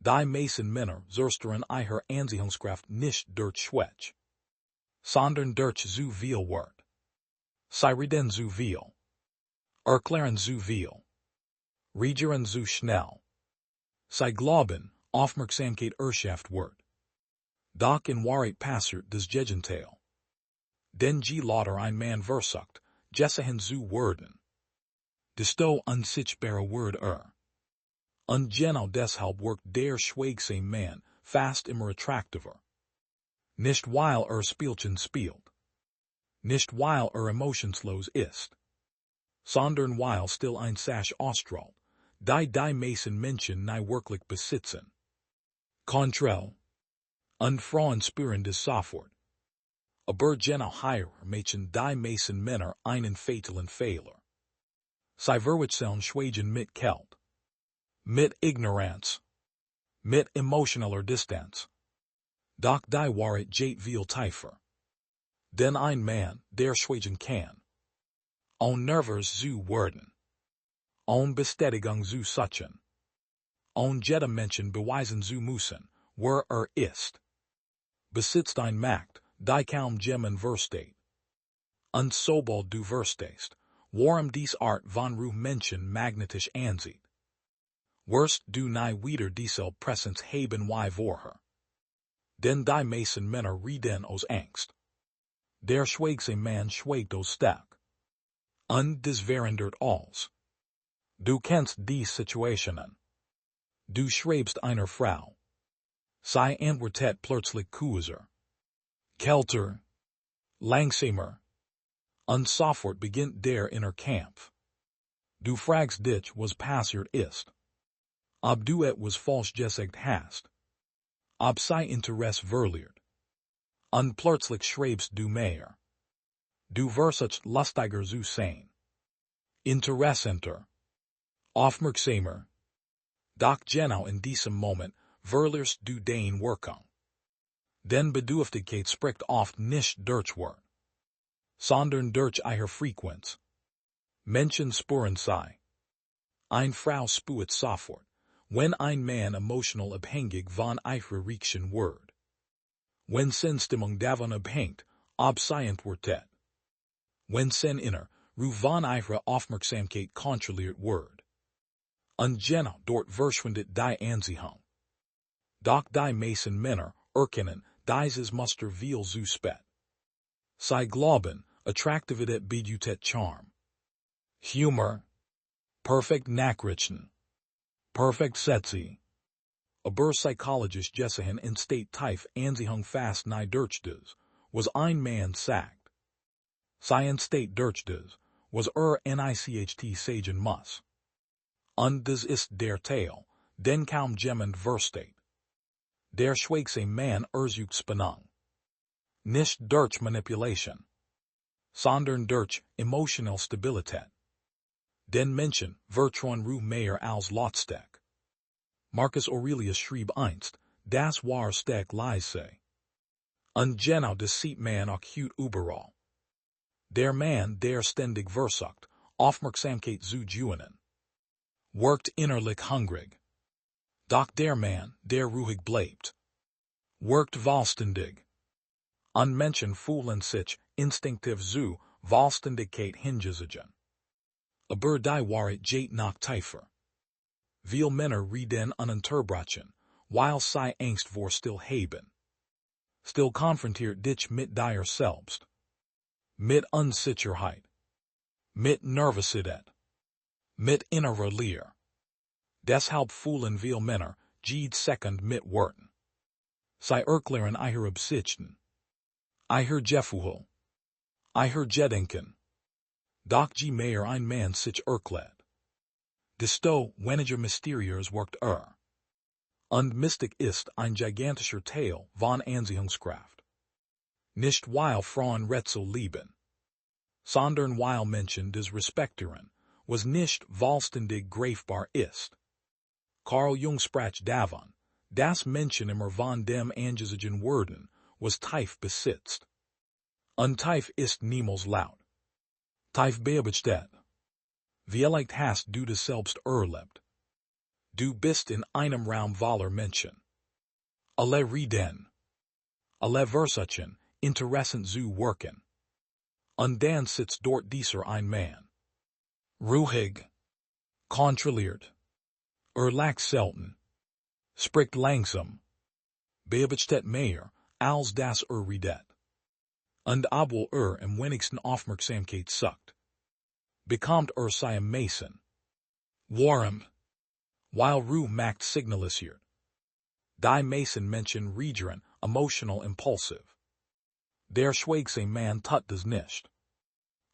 Die meisten Männer zersteren ihre Anziehungskraft nicht durch Schwäche, sondern durch zu viel Wert. Sie reden zu viel. Erklären zu viel. Reagieren zu schnell. Sie glauben, Aufmerksamkeit erschafft wird. Doch in Wahrheit passiert das Gegenteil. Denn je lauter ein Mann versucht, gesehen zu werden, desto unsichtbarer wird Und genau deshalb wirkt der schweigsame Mann fast immer attraktiver. Nicht weil Spielchen spielt. Nicht weil emotionslos ist. Sondern weil still ein Sache ausstrahlt, die meisten Menschen nie wirklich besitzen. Kontrolle. Und Frauen spüren das sofort. Aber genau hier machen die meisten Männer einen fatalen Fehler. Sie verwechseln Schweigen mit kalt. Mit Ignoranz. Mit emotionaler Distanz. Doch die Wahrheit geht viel tiefer. Denn ein Mann, der schweigen kann. Nervös zu werden. Bestätigung zu suchen. Jedem Menschen beweisen zu müssen, wer ist. Besitzt ein Macht, die kaum jemand versteht. Und sobald du verstehst, warum dies Art von Ruhe Menschen magnetisch ansieht. Wirst du nie wieder dieselbe Präsenz haben wie vorher. Denn die meisten Männer reden aus Angst. Der schweigsame Mann schweigt aus stark. Und das verändert alles. Du kennst die Situationen. Du schreibst einer Frau. Sie antwortet plötzlich kürzer. Kälter. Langsamer. Und sofort beginnt der innere Kampf. Du fragst dich, was passiert ist. Ob du etwas falsch gesagt hast. Ob sie Interesse verliert. Und plötzlich schreibst du mehr. Du versuchst lustiger zu sein. Interessanter. Aufmerksamer. Doch genau in diesem Moment verlierst du deine Wirkung. Denn Bedürftigkeit spricht oft nicht durch Wort, sondern durch ihre Frequenz. Menschen spüren sie. Eine Frau spürt sofort, wenn ein Mann emotional abhängig von ihrer Reaktion wird. Wenn seine Stimmung davon abhängt, ob sie antwortet. Wenn sein inner Ruhe von ihrer Aufmerksamkeit kontrolliert wird. Und genau dort verschwindet die Anziehung. Doch die meisten Männer erkennen dieses Muster viel zu spät. Sie glauben, Attraktivität bedeutet Charme. Humor. Perfekt Nachrichten. Perfekt Sätze. Aber psychologisch gesehen in state tief Anziehung fast nie durch das, was ein Mann sagt. Sie state durch das, was nicht sagen muss. Und das ist der Teil, den kaum jemand versteht. Der schweigsame Mann sucht Spannung. Nicht durch Manipulation, sondern durch emotional Stabilität. Den Menschen vertrauen Ruhe mehr als Lautstärke. Marcus Aurelius schrieb einst, das war stark leise. Und genau das sieht man acute überall. Der Mann, der ständig versucht, Aufmerksamkeit zu gewinnen, wirkt innerlich hungrig. Doch der Mann, der ruhig bleibt, wirkt vollständig. Und Menschen fühlen sich instinktiv zu Vollständigkeit hingezogen. Aber die Wahrheit geht noch tiefer. Viele Männer reden ununterbrochen, weil sie Angst vor still haben. Still konfrontiert dich mit dir selbst. Mit Unsicherheit. Mit Nervosität. Mit innerer Leer. Deshalb fühlen viele Männer jede Sekund mit Worten. Sie erklären ihre Absichten. Ihr Gefühl. Ihr Gedanken. Doch je mehr ein Mann sich erklärt, desto weniger mysteriös wirkt Und Mystik ist ein gigantischer Teil von Anziehungskraft. Nicht weil Frauen Rätsel lieben, sondern weil Menschen das respektieren, was nicht vollständig greifbar ist. Carl Jung sprach davon, dass Menschen immer von dem angezogen werden, was tief besitzt. Und tief ist niemals laut. Tief beobachtet. Vielleicht hast du das selbst erlebt. Du bist in einem Raum voller Menschen. Alle reden. Alle versuchen, interessant zu wirken. Und dann sitzt dort dieser ein Mann. Ruhig. Kontrolliert. Lacht selten. Spricht langsam. Beobachtet mehr, als das redet. Und obwohl am wenigsten Aufmerksamkeit sucht, bekommt seine meisten. Warum? Weil Ruhe macht signalisiert. Die meisten Menschen reagieren emotional impulsiv. Der schweigsame Mann tut das nicht.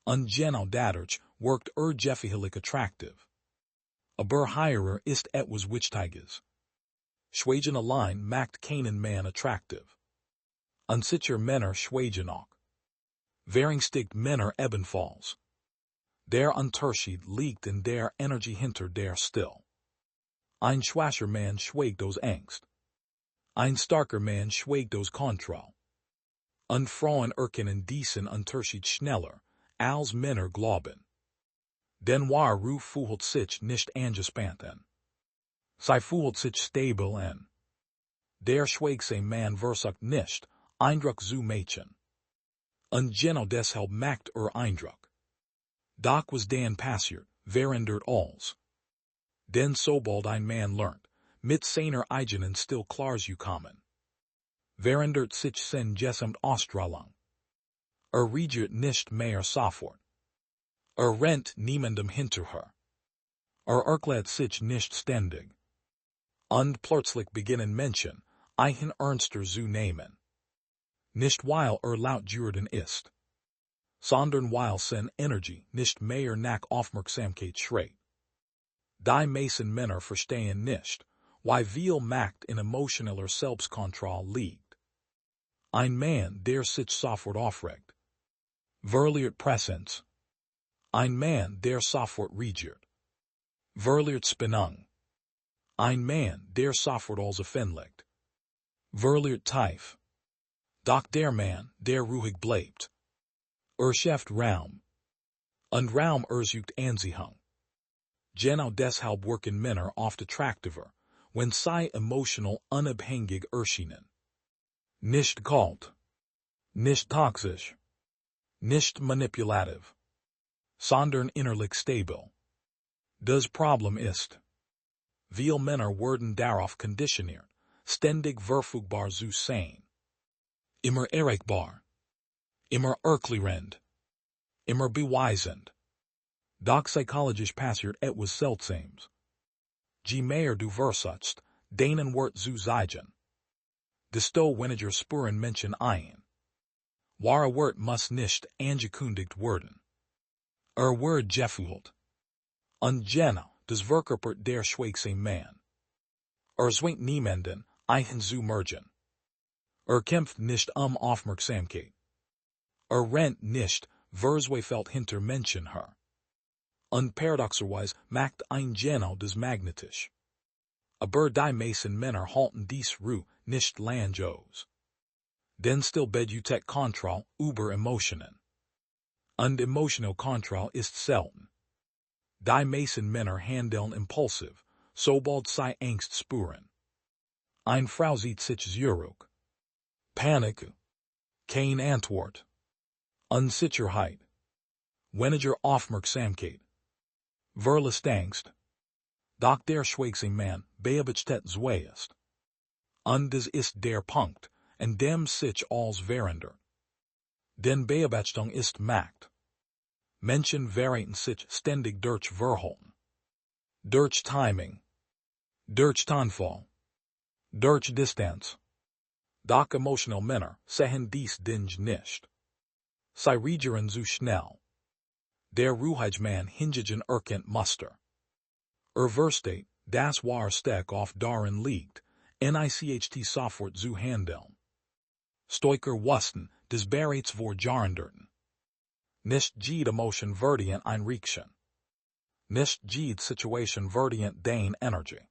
Und genau dadurch wirkt gefährlich attraktiv. Aber hierer ist etwas Wichtiges. Schweigen allein macht keinen Mann attraktiv. Und sicher Männer schweigen auch. Verringsticht Männer ebenfalls. Der Unterschied liegt in der Energie hinter der Still. Ein schwacher Mann schweigt aus Angst. Ein starker Mann schweigt aus Kontrolle. Und Frauen erkennen diesen Unterschied schneller, als Männer glauben. Denn wahre Ruhe fühlt sich nicht angespannt an. Sie fühlt sich stabil an. Der schweigsame Mann versucht nicht, Eindruck zu machen. Und genau deshalb macht Eindruck. Doch was dann passiert, verändert alles. Denn sobald ein Mann lernt, mit seiner eigenen Stil klar zu kommen, verändert sich sein gesamt Ausstrahlung. Reagiert nicht mehr sofort. Rennt niemandem hinterher. Erklärt sich nicht ständig. Und plötzlich beginnen Menschen, einen ernster zu nehmen. Nicht weil laut geworden ist, sondern weil seine Energie nicht mehr nach Aufmerksamkeit schreit. Die meisten Männer verstehen nicht, wie viel Macht in emotioneller Selbstkontrolle liegt. Ein Mann, der sich sofort aufregt, verliert Präsenz. Ein Mann, der sofort reagiert, verliert Spannung. Ein Mann, der sofort alles offenlegt, verliert Tief. Doch der Mann, der ruhig bleibt, schafft Raum. Und Raum sucht Anziehung. Genau deshalb wirken Männer oft attraktiver, wenn sie emotional unabhängig erscheinen. Nicht kalt. Nicht toxisch. Nicht manipulativ. Sondern innerlich stabil. Das Problem ist, viele Männer werden darauf konditioniert, ständig verfügbar zu sein. Immer erreichbar. Immer erklärend. Immer beweisend. Doch psychologisch passiert etwas Seltsames. Je mehr du versuchst, deinen Wert zu zeigen, desto weniger spüren Menschen ein. Wahre Wert muss nicht angekündigt werden. Wird gefühlt. Und genau, das verkörpert der schweigsame Mann. Zwingt niemanden, einen zu merken. Kämpft nicht Aufmerksamkeit. Rennt nicht, verzweifelt hinter Menschen her. Und paradoxerweise macht ein genau das magnetisch. Aber die meisten Männer halten dies Ruhe nicht lang aus. Denn still bejutet Kontrolle über Emotionen. Und emotional Kontrolle ist selten. Die meisten Männer handeln impulsiv, sobald sie Angst spüren. Eine Frau sieht sich zurück. Panik. Keine Antwort. Unsicherheit. Weniger Aufmerksamkeit. Verlust Angst. Doch der schweigsame Mann beobachtet zuerst. Und das ist der Punkt, an dem sich alles verändert. Denn Beobachtung ist Macht. Menschen verhalten sich ständig durch Verhalten. Durch Timing. Durch Tonfall. Durch Distanz. Doch emotional Männer sehen dies Ding nicht. Sie reagieren zu schnell. Der ruhige Mann hingegen erkennt Muster. Versteht, das wahre Steck auf darin liegt, nicht sofort zu handeln. Stoiker wussten, des bereits vor Jahren dürten. Nicht jede Emotion verdient ein Reaction. Nicht jede Situation verdient dein Energie.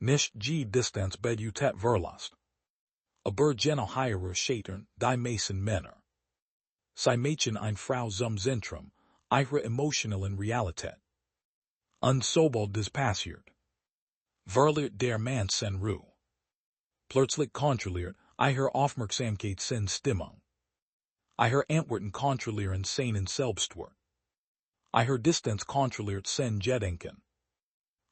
Nicht jede Distanz bejutet Verlust. Aber genau hierer scheitern die meisten Männer. Sie machen eine Frau zum Zentrum, ihrer emotionalen Realität. Und sobald das passiert, verliert der Mann seine Ruhe. Plötzlich kontrolliert, ihre Aufmerksamkeit seine Stimmung. Ihre Antworten kontrollieren seinen Selbstwert. Ihre Distanz kontrolliert sein Gedenken.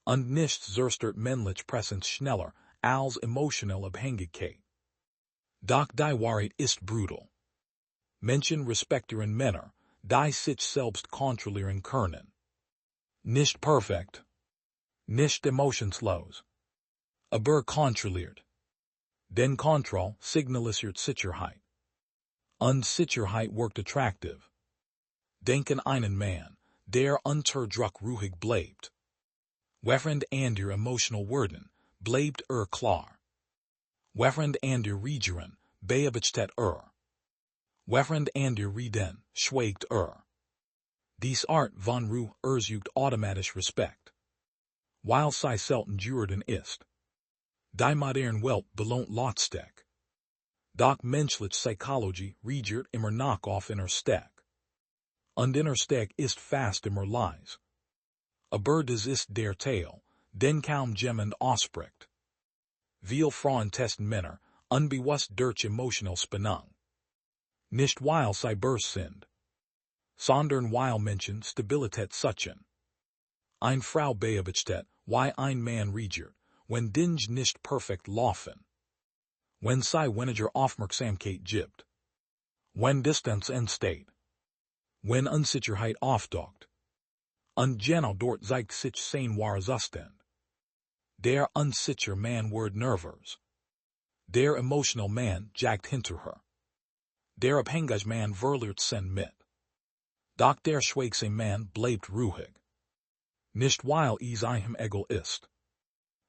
Und nichts zerstört männlich Präsenz schneller als emotionelle Abhängigkeit. Doch die Wahrheit ist brutal. Menschen respektieren Männer, die sich selbst kontrollieren können. Nicht perfekt. Nicht emotionslos. Aber kontrolliert. Den Kontrolle signalisiert Sicherheit. Und Sicherheit wirkt attraktiv. Denken einen Mann, der unter Druck ruhig bleibt. Während andere emotional werden, bleibt klar. Während andere reagieren, beobachtet Während andere reden, schweigt Dies Art von Ruhe erzeugt automatisch Respekt. Weil sie selten Jurden ist. Die moderne Welt belohnt Lotsteck. Doch menschliche Psychologie reagiert immer noch auf Innersteck. Und Innersteck ist fast immer Lies. Aber das ist der Teil, den kaum jemand ausspricht. Viele Frauen testen Männer, unbewusst durch emotional Spannung. Nicht weil sie böse sind, sondern weil Menschen Stabilität suchen. Eine Frau beobachtet, wie ein Mann reagiert, wenn Dinge nicht perfekt laufen. Wenn sie weniger Aufmerksamkeit gibt. Wenn Distanz entsteht. Wenn Unsicherheit auftaucht. Und genau dort zeigt sich sein wahrer Zustand. Der unsichere Mann wird nervös. Der emotional Mann jagt hinterher. Der abhängige Mann verliert sein mit. Doch der schweigsame Mann bleibt ruhig. Nicht weil ihm egal ist,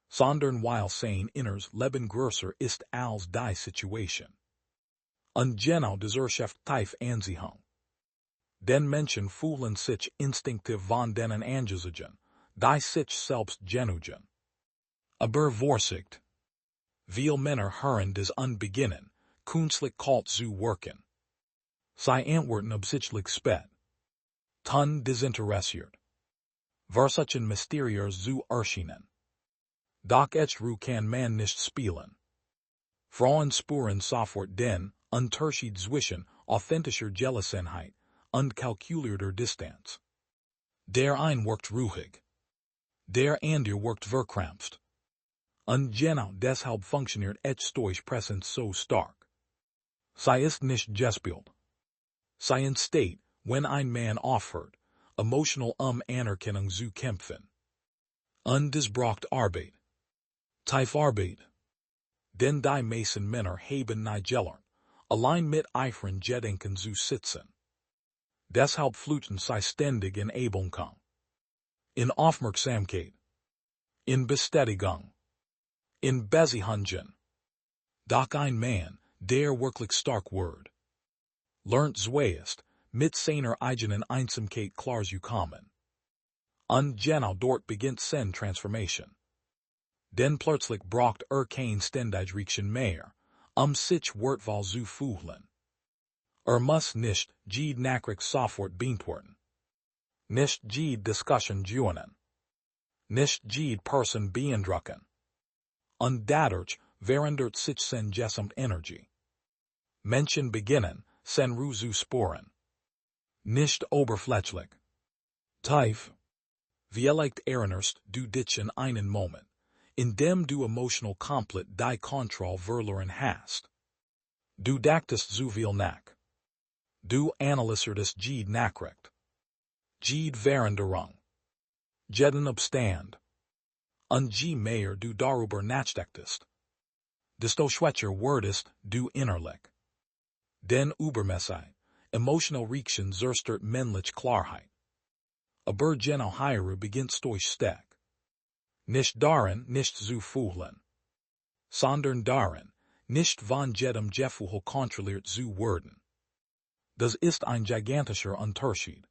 sondern weil sein inneres Leben größer ist als die Situation. Und genau dieser schafft tief Anziehung. Den Menschen fühlen sich instinktiv von denen angezogen, die sich selbst genügen. Aber Vorsicht. Viele Männer hören des beginnen, künstlich kalt zu wirken. Sie antworten absichtlich spät. Ton desinteressiert. Versuchen mysteriös zu erscheinen. Doch Ruhe kann man nicht spielen. Frauen spüren sofort den Unterschied zwischen authentischer Gelassenheit und kalkulierter Distanz. Der ein wirkt ruhig. Der andere wirkt verkrampft. Und genau deshalb funktioniert stoische Präsenz so stark. Sie ist nicht gespielt. Sie entsteht, wenn ein Mann aufhört, emotional Anerkennung zu kämpfen. Und es braucht Arbeit. Tief Arbeit. Denn die meisten Männer haben nicht gelernt, allein mit ihren Gedanken zu sitzen. Deshalb flüchten sie ständig in Ablenkung. In Aufmerksamkeit. In Bestätigung. In Beziehungen. Doch ein Mann, der wirklich stark wird, lernt zuerst, mit seiner eigenen Einsamkeit klar zu kommen. Und genau dort beginnt seine Transformation. Denn plötzlich braucht kein ständig Reaction mehr, sich wertvoll zu fühlen. Muss nicht jede Nachricht sofort beantworten. Nicht jede Diskussion joinen. Nicht jede Person beeindrucken. Und dadurch verändert sich sein Gesamtenergie. Menschen beginnen, seine Ruhe zu spüren. Nicht oberflächlich. Tief. Vielleicht erinnerst du dich in einen Moment, in dem du emotional komplett die Kontrolle verloren hast. Du dachtest zu viel nach. Du analysiertest jede Nachricht. Jede Veränderung. Jeden Abstand. Und je mehr du darüber nachdachtest, desto schwächer wurdest du innerlich. Den übermäßig, emotional Reaction zerstört männliche Klarheit. Aber genau hier beginnt Stoichsteck. Nicht darin, nicht zu fühlen, sondern darin, nicht von jedem Gefühl kontrolliert zu werden. Das ist ein gigantischer Unterschied.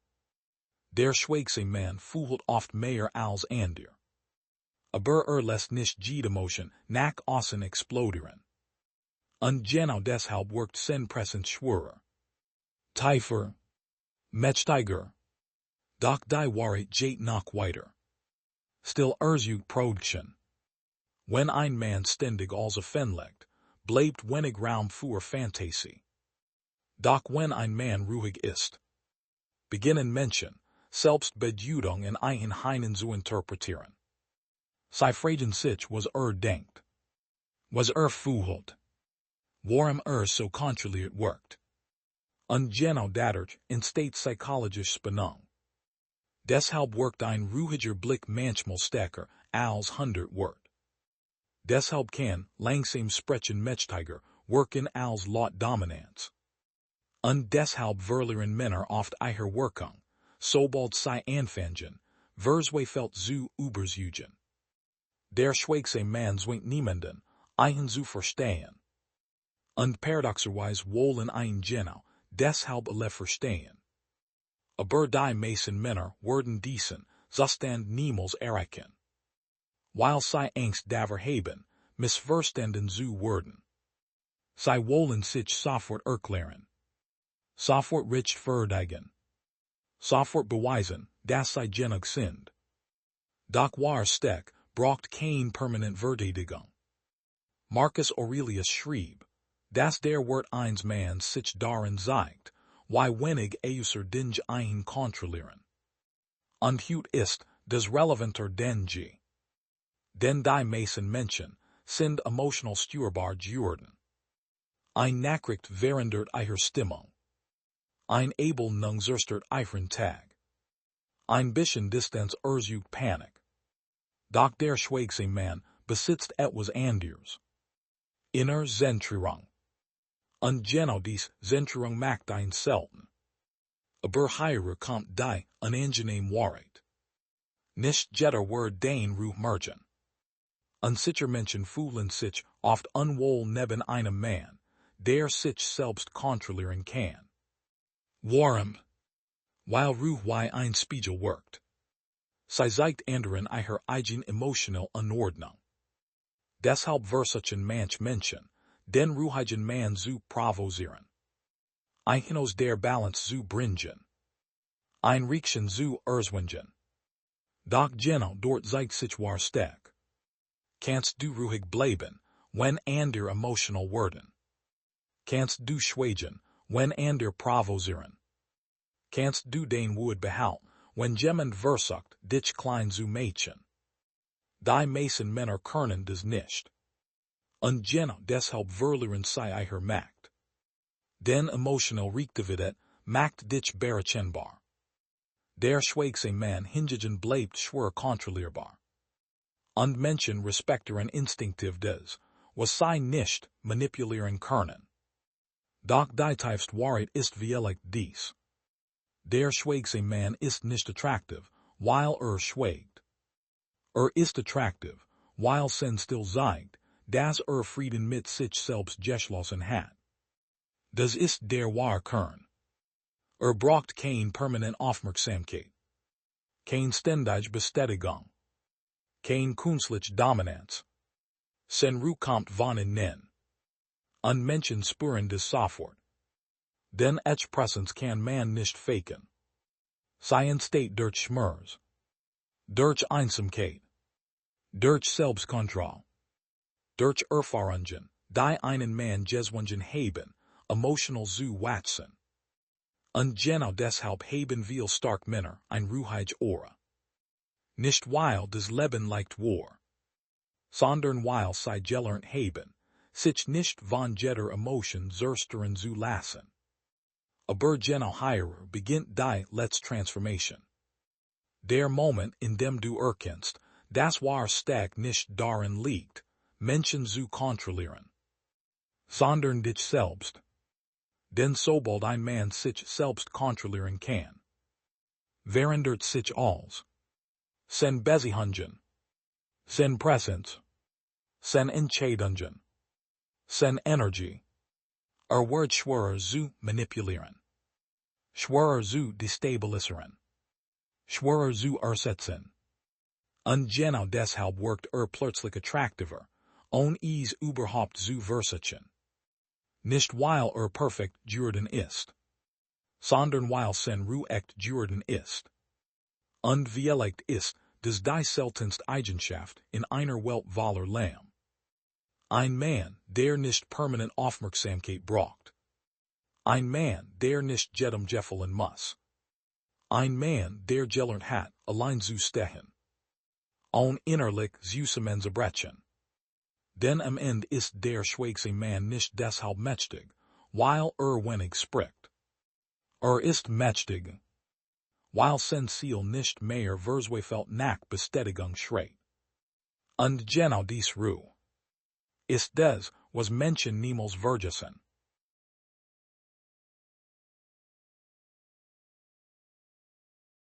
Der schweigsame Mann fühlt oft mehr als andere. Aber lässt nicht jede Emotion nach außen explodieren. Und genau deshalb wirkt seine Präsenz schwerer. Tiefer. Mächtiger. Doch die Wahrheit geht noch weiter. Still erzeugt Production. Wenn ein Mann ständig als offenlegt, bleibt wenig Raum für Fantasie. Doch wenn ein Mann ruhig ist, beginnen Menschen, Selbstbedeutung in Eigenheiten zu interpretieren. Sie fragen sich, was denkt. Was fühlt. Warum so kontrolliert wirkt. Und genau dadurch entsteht psychologische Spannung. Deshalb wirkt ein ruhiger Blick manchmal stärker als 100 Wort. Deshalb kann langsam sprechen mächtiger wirken als laut Dominanz. Und deshalb verlieren Männer oft ihre Wirkung, sobald sie anfangen, Verzweifelt zu überzeugen. Der schweigsame Mann zwingt niemanden, einen zu verstehen. Und paradoxerweise wollen einen genau, deshalb alle verstehen. Aber die meisten Männer werden diesen Zustand niemals erreichen. Weil sie Angst davor haben, missverstanden zu werden. Sie wollen sich sofort erklären. Sofort rechtfertigen. Sofort beweisen, dass sie genug sind. Doch wahre Steck braucht kein permanent Verteidigung. Marcus Aurelius schrieb, dass der Wert eines Manns sich darin zeigt, wie wenig außer den einen kontrollieren. Und hut ist das relevanter denn je. Denn die meisten Menschen sind emotional steuerbar geworden. Ein Nachricht verändert ihre Stimmung. Ein Ablehnung zerstört ihren Tag. Ein bisschen Distanz erzeugt Panik. Doch der schweigsame Mann besitzt etwas anderes. Innere Zentrierung. Und genau dies Zentrierung macht ein selten. Aber hierher kommt die unangenehme Wahrheit. Nicht jeder wird den Ruhe merken. Unsicher Menschen fühlen sich oft unwohl neben einem Mann, der sich selbst kontrollieren kann. Warum? Weil Ruhe wie ein Spiegel wirkt. Sie zeigt anderen ihre eigene emotionale Unordnung. Deshalb versuchen manche Menschen, den ruhigen Mann zu provozieren. Einen aus der Balance zu bringen. Ein Reaction zu erzwingen. Doch genau dort zeigt sich wahre Steck. Kannst du ruhig bleiben, wenn andere emotional werden? Kannst du schweigen, wenn andere provozieren? Kannst du den Wut behalten, wenn jemand versucht, dich klein zu machen? Die meisten Männer können das nicht. Und genau deshalb verlieren sie ihre Macht. Den emotional Reaktivität macht dich berechenbar. Der schweigsame Mann hingegen bleibt schwer kontrollierbar. Und Menschen respektieren instinktiv das, was sie nicht manipulieren können. Doch die tiefste Wahrheit ist vielleicht dies. Der schweigsame Mann ist nicht attraktiv, weil schweigt. Ist attraktiv, weil sen still zeigt, dass Frieden mit sich selbst geschlossen hat. Das ist der wahre Kern. Braucht kein permanent Aufmerksamkeit. Kein ständige Bestätigung. Kein künstliche Dominanz. Sen Ruhe kommt von innen. Und Menschen spüren das sofort. Den Präsenz kann man nicht faken. Sie entsteht durch Schmerz. Durch Einsamkeit. Durch Selbstkontrolle. Durch Erfahrungen, die einen Mann gezwungen haben, emotional zu wachsen. Und genau deshalb haben viel stark Männer ein ruhig Aura. Nicht weil das Leben leicht war, sondern weil sie gelernt haben, sich nicht von jeder Emotion zerstören zu lassen. Aber genau hierer beginnt die letzte Transformation. Der Moment, in dem du erkennst, dass wahre Steck nicht darin liegt, Menschen zu kontrollieren, sondern dich selbst. Denn sobald ein Mann sich selbst kontrollieren kann, verändert sich alles. Sen Beziehungen, sen Präsenz, sen Entscheidungen, sen Energie. Wird schwerer zu manipulieren. Schwerer zu destabilisieren. Schwerer zu ersetzen. Und genau deshalb wirkt plötzlich attraktiver, ohne es überhaupt zu versuchen. Nicht weil perfekt geworden ist, sondern weil sen Ruhe echt geworden ist. Und vielleicht ist des die seltenst Eigenschaft in einer Welt voller Lärm. Ein Mann, der nicht permanent Aufmerksamkeit braucht. Ein Mann, der nicht jedem gefallen muss. Ein Mann, der gelernt hat, allein zu stehen. Und innerlich zusammenzubrechen. Denn am Ende ist der schweigsame Mann nicht deshalb mächtig, weil wenig spricht. Ist mächtig, weil sein Ziel nicht mehr verzweifelt nach Bestätigung schreit. Und genau dies Ruhe ist des, was Menschen niemals vergessen.